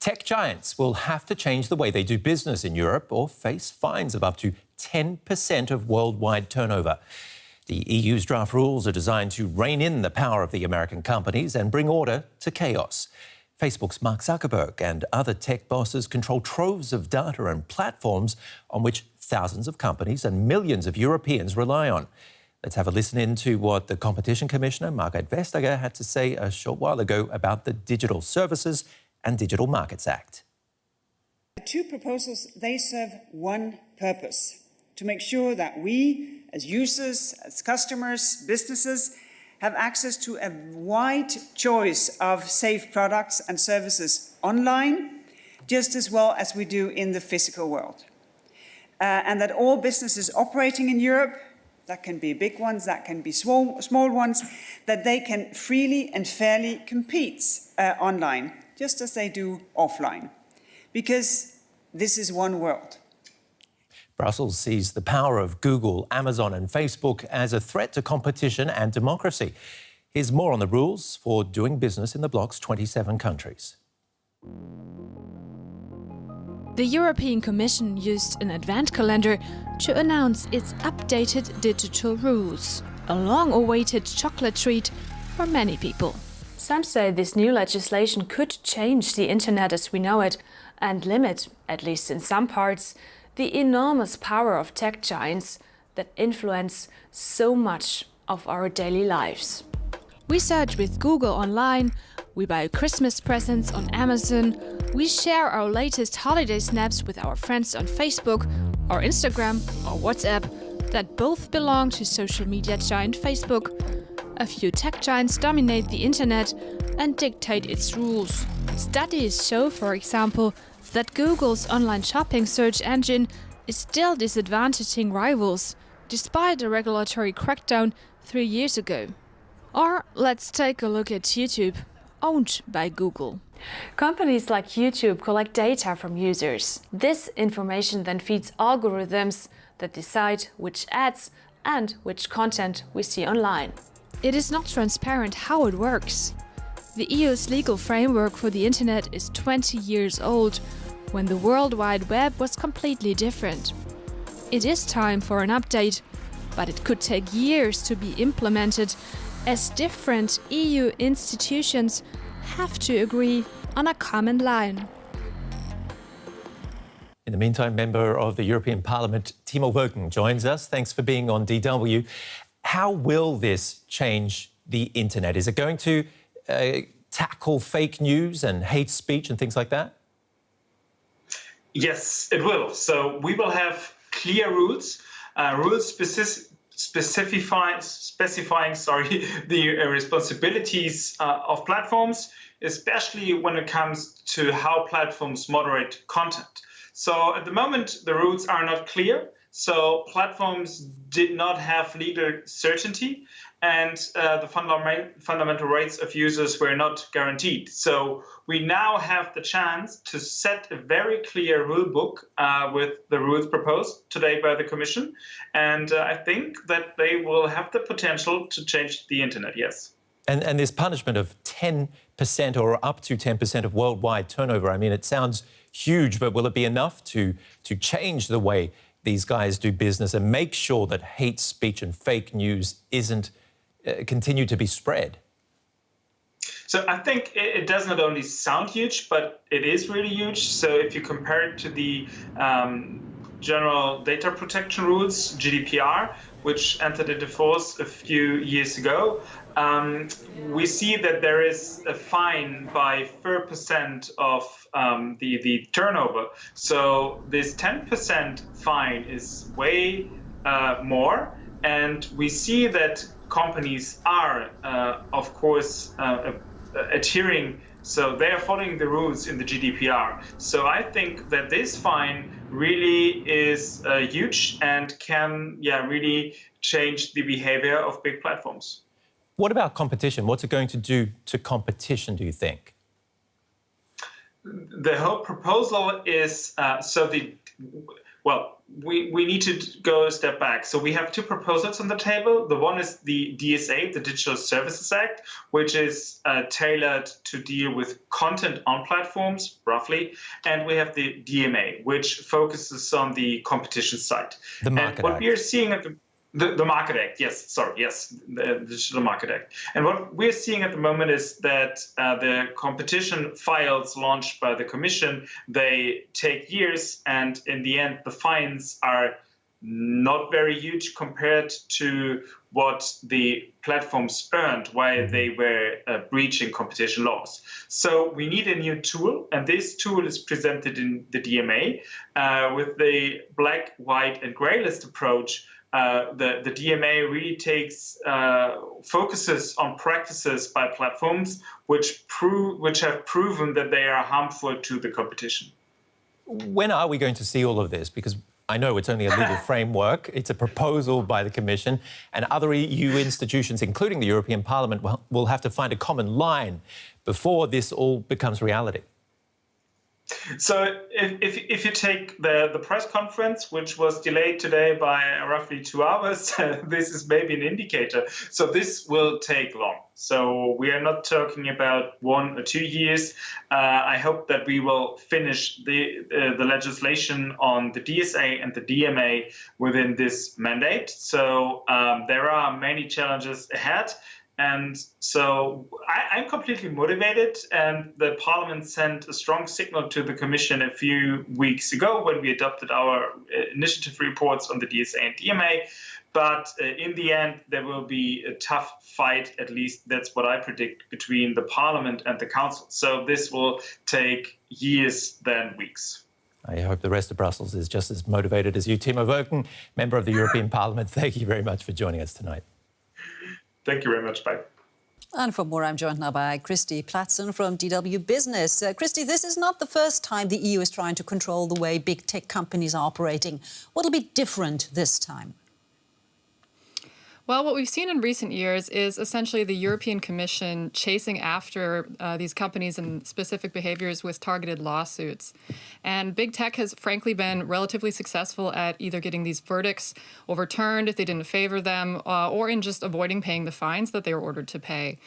Tech giants will have to change the way they do business in Europe or face fines of up to 10% of worldwide turnover. The EU's draft rules are designed to rein in the power of the American companies and bring order to chaos. Facebook's Mark Zuckerberg and other tech bosses control troves of data and platforms on which thousands of companies and millions of Europeans rely on. Let's have a listen in to what the Competition Commissioner, Margrethe Vestager, had to say a short while ago about the Digital Services and Digital Markets Act. The two proposals, they serve one purpose: to make sure that we, as users, as customers, businesses, have access to a wide choice of safe products and services online, just as well as we do in the physical world. And that all businesses operating in Europe, that can be big ones, that can be small ones, that they can freely and fairly compete online, just as they do offline. Because this is one world. Brussels sees the power of Google, Amazon and Facebook as a threat to competition and democracy. Here's more on the rules for doing business in the bloc's 27 countries. The European Commission used an advent calendar to announce its updated digital rules, a long-awaited chocolate treat for many people. Some say this new legislation could change the internet as we know it and limit, at least in some parts, the enormous power of tech giants that influence so much of our daily lives. We search with Google online, we buy Christmas presents on Amazon, we share our latest holiday snaps with our friends on Facebook or Instagram or WhatsApp that both belong to social media giant Facebook. A few tech giants dominate the internet and dictate its rules. Studies show, for example, that Google's online shopping search engine is still disadvantaging rivals, despite a regulatory crackdown 3 years ago. Or let's take a look at YouTube, owned by Google. Companies like YouTube collect data from users. This information then feeds algorithms that decide which ads and which content we see online. It is not transparent how it works. The EU's legal framework for the internet is 20 years old, when the World Wide Web was completely different. It is time for an update, but it could take years to be implemented, as different EU institutions have to agree on a common line. In the meantime, member of the European Parliament, Timo Wölken, joins us. Thanks for being on DW. How will this change the internet? Is it going to tackle fake news and hate speech and things like that? Yes, it will. So we will have clear rules, specifying the responsibilities of platforms, especially when it comes to how platforms moderate content. So at the moment, the rules are not clear. So platforms did not have legal certainty, and the fundamental rights of users were not guaranteed. So we now have the chance to set a very clear rule book with the rules proposed today by the Commission. And I think that they will have the potential to change the internet, yes. And this punishment of 10% or up to 10% of worldwide turnover, I mean, it sounds huge, but will it be enough to change the way these guys do business and make sure that hate speech and fake news isn't continue to be spread? So I think it does not only sound huge, but it is really huge. So if you compare it to the General Data Protection Rules, GDPR, which entered into force a few years ago, we see that there is a fine by 4% of the turnover. So this 10% fine is way more. And we see that companies are, of course, adhering. So they are following the rules in the GDPR. So I think that this fine really is huge and can, really change the behavior of big platforms. What about competition? What's it going to do to competition, do you think? the whole proposal is we need to go a step back. So we have two proposals on the table. The one is the DSA, the Digital Services Act, which is tailored to deal with content on platforms, roughly. And we have the DMA, which focuses on the competition side. The Market and what Act. we are seeing at the Market Act, the Digital Market Act. And what we're seeing at the moment is that the competition files launched by the Commission, they take years, and in the end, the fines are not very huge compared to what the platforms earned while they were breaching competition laws. So we need a new tool, and this tool is presented in the DMA with the black, white, and gray list approach. The DMA really focuses on practices by platforms which have proven that they are harmful to the competition. When are we going to see all of this? Because I know it's only a legal framework. It's a proposal by the Commission, and other EU institutions, including the European Parliament, will have to find a common line before this all becomes reality. So if you take the press conference, which was delayed today by roughly 2 hours, this is maybe an indicator. So this will take long. So we are not talking about 1 or 2 years. I hope that we will finish the legislation on the DSA and the DMA within this mandate. So there are many challenges ahead. And so I'm completely motivated, and the Parliament sent a strong signal to the Commission a few weeks ago when we adopted our initiative reports on the DSA and DMA. But in the end, there will be a tough fight, at least that's what I predict, between the Parliament and the Council. So this will take years than weeks. I hope the rest of Brussels is just as motivated as you. Timo Völken, member of the European Parliament, thank you very much for joining us tonight. Thank you very much. Bye. And for more, I'm joined now by Christy Platson from DW Business. Christy, this is not the first time the EU is trying to control the way big tech companies are operating. What'll be different this time? Well, what we've seen in recent years is essentially the European Commission chasing after these companies and specific behaviors with targeted lawsuits. And big tech has frankly been relatively successful at either getting these verdicts overturned if they didn't favor them, or in just avoiding paying the fines that they were ordered to pay.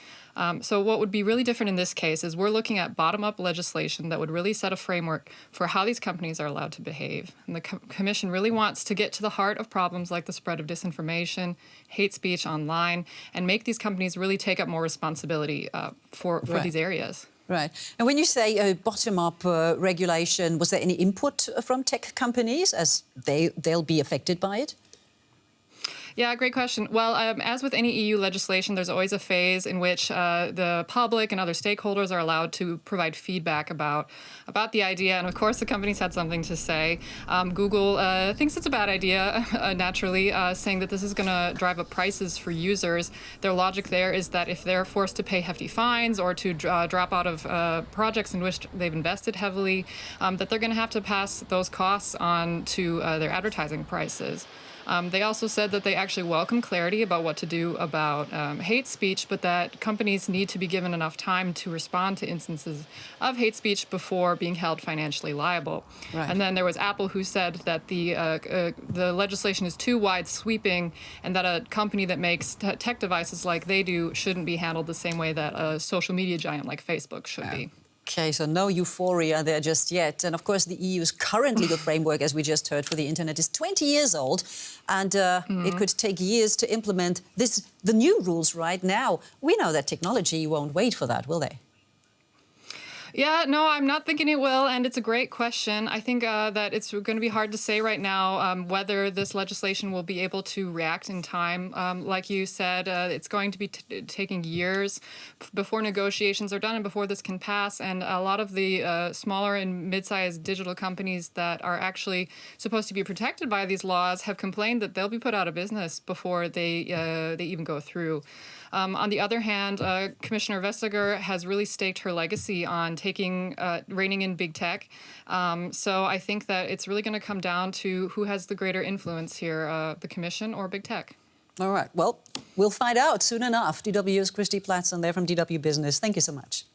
So what would be really different in this case is we're looking at bottom-up legislation that would really set a framework for how these companies are allowed to behave. And the Commission really wants to get to the heart of problems like the spread of disinformation, hate speech online, and make these companies really take up more responsibility for these areas. Right. And when you say bottom-up regulation, was there any input from tech companies as they'll be affected by it? Yeah, great question. Well, as with any EU legislation, there's always a phase in which the public and other stakeholders are allowed to provide feedback about the idea. And of course, the companies had something to say. Google thinks it's a bad idea, naturally, saying that this is going to drive up prices for users. Their logic there is that if they're forced to pay hefty fines or to drop out of projects in which they've invested heavily, that they're going to have to pass those costs on to their advertising prices. They also said that they actually welcome clarity about what to do about hate speech, but that companies need to be given enough time to respond to instances of hate speech before being held financially liable. Right. And then there was Apple, who said that the legislation is too wide sweeping and that a company that makes tech devices like they do shouldn't be handled the same way that a social media giant like Facebook should be. OK, so no euphoria there just yet. And of course, the EU's current legal framework, as we just heard, for the internet is 20 years old. And it could take years to implement the new rules right now. We know that technology won't wait for that, will they? Yeah, no, I'm not thinking it will, and it's a great question. I think that it's going to be hard to say right now whether this legislation will be able to react in time. Like you said, it's going to be taking years before negotiations are done and before this can pass. And a lot of the smaller and mid-sized digital companies that are actually supposed to be protected by these laws have complained that they'll be put out of business before they even go through. On the other hand, Commissioner Vestager has really staked her legacy on reining in big tech. So I think that it's really going to come down to who has the greater influence here, the Commission or big tech. All right. Well, we'll find out soon enough. DW's Christy Platson there from DW Business. Thank you so much.